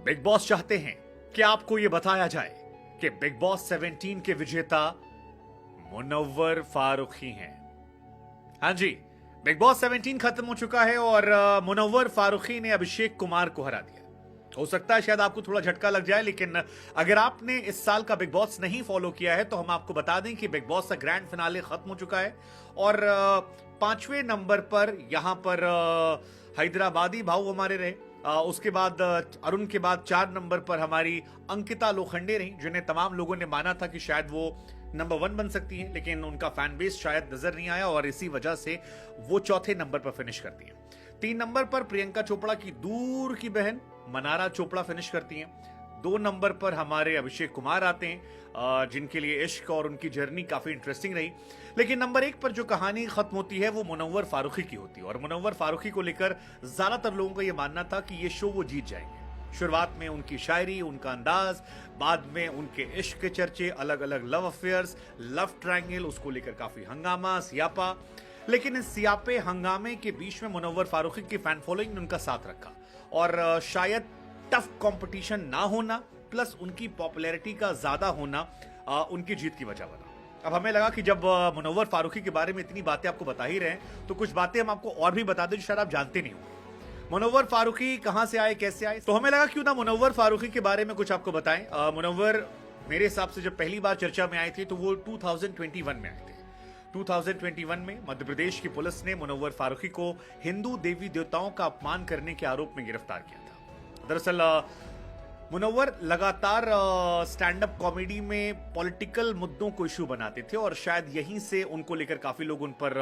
Big boss चाहते हैं कि आपको यह बताया जाए कि बिग बॉस 17 के विजेता मुनव्वर फारूकी हैं। हाँ जी, बिग बॉस 17 खत्म हो चुका है और मुनव्वर फारूकी ने अभिषेक कुमार को हरा दिया। हो सकता है शायद आपको थोड़ा झटका लग जाए, लेकिन अगर आपने इस साल का बिग बॉस नहीं फॉलो किया है तो हम आपको बता दें कि बिग बॉस का ग्रैंड फिनाले खत्म हो चुका है और 5वें नंबर पर यहां पर हैदराबादी भाऊ हमारे रहे। उसके बाद अरुण के बाद 4 नंबर पर हमारी अंकिता लोखंडे रही, जिन्हें तमाम लोगों ने माना था कि शायद वो नंबर 1 बन सकती हैं, लेकिन उनका फैन बेस शायद नजर नहीं आया और इसी वजह से वो चौथे नंबर पर फिनिश करती हैं। 3 नंबर पर प्रियंका चोपड़ा की दूर की बहन मनारा चोपड़ा फिनिश करती हैं। 2 नंबर पर हमारे अभिषेक कुमार आते हैं, जिनके लिए इश्क और उनकी जर्नी काफी इंटरेस्टिंग रही। लेकिन नंबर 1 पर जो कहानी खत्म होती है वो मुनव्वर फारूकी की होती है और मुनव्वर फारूकी को लेकर ज्यादातर लोगों का यह मानना था कि ये शो वो जीत जाएंगे। शुरुआत में उनकी शायरी, उनका अंदाज, बाद में उनके इश्क के चर्चे, अलग अलग लव अफेयर्स, लव ट्रायंगल, उसको लेकर काफी हंगामा, सियापा। लेकिन इस सियापे हंगामे के बीच में मुनव्वर फारूकी की फैन फॉलोइंग ने उनका साथ रखा और शायद टफ कंपटीशन ना होना प्लस उनकी पॉपुलैरिटी का ज्यादा होना उनकी जीत की वजह बना। अब हमें लगा कि जब मुनव्वर फारूकी के बारे में इतनी बातें आपको बता ही रहे हैं तो कुछ बातें हम आपको और भी बता दें जो शायद आप जानते नहीं हो। मुनव्वर फारूकी कहां से आए, कैसे आए, तो हमें लगा क्यों ना मुनव्वर फारूकी के बारे में कुछ आपको बताएं। मुनव्वर मेरे हिसाब से जब पहली बार चर्चा में आए थे तो वो 2021 में आए थे। 2021 में मध्य प्रदेश की पुलिस ने मुनव्वर फारूकी को हिंदू देवी देवताओं का अपमान करने के आरोप में गिरफ्तार किया था। दरअसल मुनव्वर लगातार स्टैंड अप कॉमेडी में पॉलिटिकल मुद्दों को इशू बनाते थे और शायद यहीं से उनको लेकर काफी लोग उन पर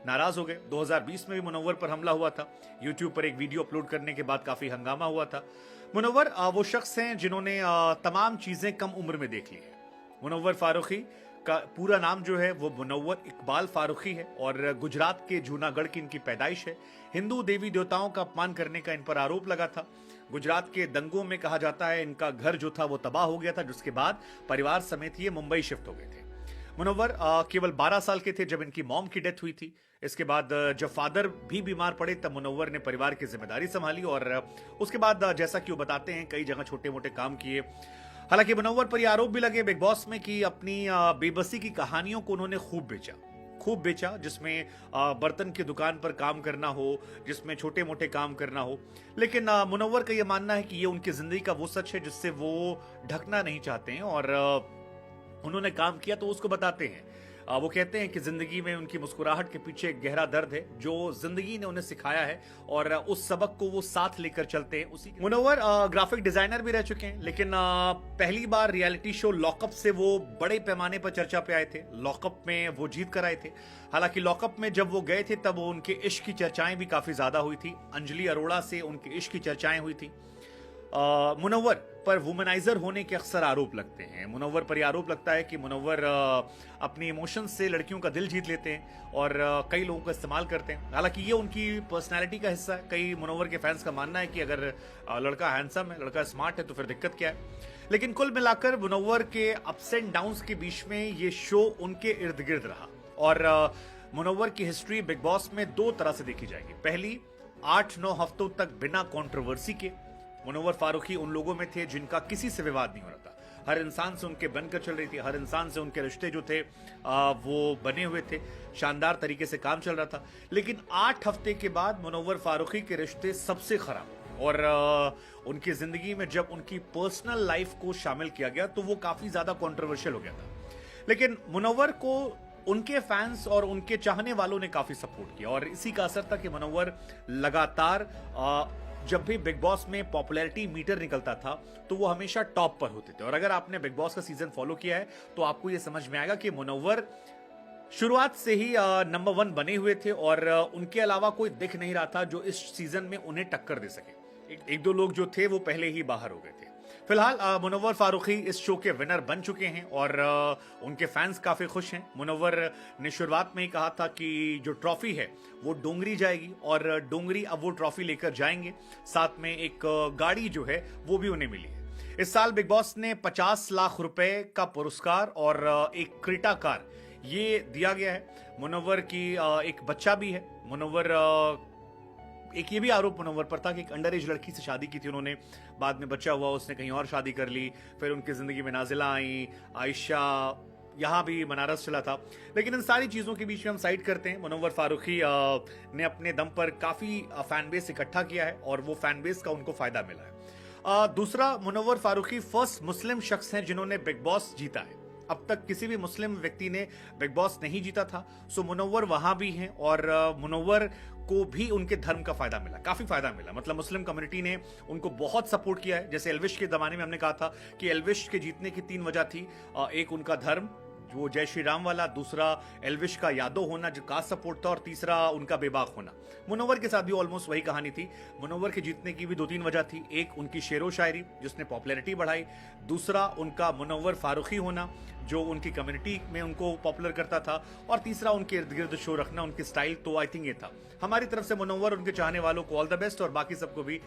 नाराज हो गए। 2020 में भी मुनव्वर पर हमला हुआ था। यूट्यूब पर एक वीडियो अपलोड करने के बाद काफी हंगामा हुआ था। मुनव्वर वो शख्स हैं जिन्होंने तमाम चीजें कम उम्र में देख ली है। मुनव्वर फारूकी का पूरा नाम जो है वो मुनव्वर इकबाल फारूकी है और गुजरात के जूनागढ़ की इनकी पैदाइश है। हिंदू देवी देवताओं का अपमान करने का इन पर आरोप लगा था। गुजरात के दंगों में कहा जाता है इनका घर जो था वो तबाह हो गया था, जिसके बाद परिवार समेत ये मुंबई शिफ्ट हो गए थे। मुनव्वर केवल 12 साल के थे जब इनकी मॉम की डेथ हुई थी। इसके बाद जब फादर भी बीमार पड़े तब मुनव्वर ने परिवार की जिम्मेदारी संभाली और उसके बाद जैसा कि वो बताते हैं कई जगह छोटे मोटे काम किए। हालांकि मुनव्वर पर यह आरोप भी लगे बिग बॉस में कि अपनी बेबसी की कहानियों को उन्होंने खूब बेचा, जिसमें बर्तन की दुकान पर काम करना हो, जिसमें छोटे मोटे काम करना हो। लेकिन मुनव्वर का यह मानना है कि ये उनकी जिंदगी का वो सच है जिससे वो ढकना नहीं चाहते हैं और उन्होंने काम किया तो उसको बताते हैं। वो कहते हैं कि जिंदगी में उनकी मुस्कुराहट के पीछे एक गहरा दर्द है जो जिंदगी ने उन्हें सिखाया है और उस सबक को वो साथ लेकर चलते हैं। उसी मुनव्वर ग्राफिक डिजाइनर भी रह चुके हैं, लेकिन पहली बार रियलिटी शो लॉकअप से वो बड़े पैमाने पर चर्चा पे आए थे। लॉकअप में वो जीत कर आए थे। हालांकि लॉकअप में जब वो गए थे तब उनके इश्क की चर्चाएं भी काफी ज्यादा हुई थी। अंजलि अरोड़ा से उनके इश्क की चर्चाएं हुई थी। मुनव्वर पर वुमनाइजर होने के अक्सर आरोप लगते हैं। मुनव्वर पर यह आरोप लगता है कि मुनव्वर अपनी इमोशंस से लड़कियों का दिल जीत लेते हैं और कई लोगों का इस्तेमाल करते हैं। हालांकि ये उनकी पर्सनालिटी का हिस्सा है। कई मुनव्वर के फैंस का मानना है कि अगर लड़का हैंडसम है, लड़का स्मार्ट है तो फिर दिक्कत क्या है। लेकिन कुल मिलाकर मुनव्वर के अप्स एंड डाउन्स के बीच में ये शो उनके इर्द गिर्द रहा और मुनव्वर की हिस्ट्री बिग बॉस में 2 तरह से देखी जाएगी। पहली, 8-9 हफ्तों तक बिना कंट्रोवर्सी के मुनव्वर फारूकी उन लोगों में थे जिनका किसी से विवाद नहीं हो रहा था। हर इंसान से उनके बनकर चल रही थी, हर इंसान से उनके रिश्ते जो थे वो बने हुए थे, शानदार तरीके से काम चल रहा था। लेकिन 8 हफ्ते के बाद मुनव्वर फारूकी के रिश्ते सबसे खराब और उनकी जिंदगी में जब उनकी पर्सनल लाइफ को शामिल किया गया तो वो काफी ज्यादा कॉन्ट्रोवर्शियल हो गया था। लेकिन मुनव्वर को उनके फैंस और उनके चाहने वालों ने काफी सपोर्ट किया और इसी का असर था कि मुनव्वर लगातार जब भी बिग बॉस में पॉपुलैरिटी मीटर निकलता था तो वो हमेशा टॉप पर होते थे। और अगर आपने बिग बॉस का सीजन फॉलो किया है तो आपको यह समझ में आएगा कि मुनव्वर शुरुआत से ही नंबर 1 बने हुए थे और उनके अलावा कोई दिख नहीं रहा था जो इस सीजन में उन्हें टक्कर दे सके। एक दो लोग जो थे वो पहले ही बाहर हो गए थे। फिलहाल मुनव्वर फारूकी इस शो के विनर बन चुके हैं और उनके फैंस काफी खुश हैं। मुनव्वर ने शुरुआत में ही कहा था कि जो ट्रॉफी है वो डोंगरी जाएगी और डोंगरी अब वो ट्रॉफी लेकर जाएंगे। साथ में एक गाड़ी जो है वो भी उन्हें मिली है। इस साल बिग बॉस ने 50 लाख रुपए का पुरस्कार और एक क्रेटा कार ये दिया गया है। मुनव्वर की एक बच्चा भी है। मुनव्वर एक ये भी आरोप मुनव्वर पर था कि एक अंडर एज लड़की से शादी की थी उन्होंने, बाद में बच्चा हुआ, उसने कहीं और शादी कर ली, फिर उनकी जिंदगी में नाजिला आई, आयशा, यहाँ भी बनारस चला था। लेकिन इन सारी चीज़ों के बीच में हम साइड करते हैं, मुनव्वर फारूकी ने अपने दम पर काफ़ी फैन बेस इकट्ठा किया है और वो फैन बेस का उनको फायदा मिला है। दूसरा, मुनव्वर फारूकी फर्स्ट मुस्लिम शख्स हैं जिन्होंने बिग बॉस जीता है। अब तक किसी भी मुस्लिम व्यक्ति ने बिग बॉस नहीं जीता था, सो मुनव्वर वहां भी हैं और मुनव्वर को भी उनके धर्म का फायदा मिला, काफी फायदा मिला। मतलब मुस्लिम कम्युनिटी ने उनको बहुत सपोर्ट किया है। जैसे एल्विश के जमाने में हमने कहा था कि एल्विश के जीतने की 3 वजह थी, एक उनका धर्म, वो जय श्री राम वाला, दूसरा एल्विश का यादव होना जो कास्ट सपोर्ट था, और तीसरा उनका बेबाक होना। मुनव्वर के साथ भी ऑलमोस्ट वही कहानी थी। मुनव्वर के जीतने की भी 2-3 वजह थी, एक उनकी शेरो शायरी जिसने पॉपुलैरिटी बढ़ाई, दूसरा उनका मुनव्वर फारूकी होना जो उनकी कम्युनिटी में उनको पॉपुलर करता था, और तीसरा उनके इर्द गिर्द शो रखना, उनकी स्टाइल। तो आई थिंक ये था हमारी तरफ से मुनव्वर, उनके चाहने वालों को ऑल द बेस्ट, और बाकी सबको भी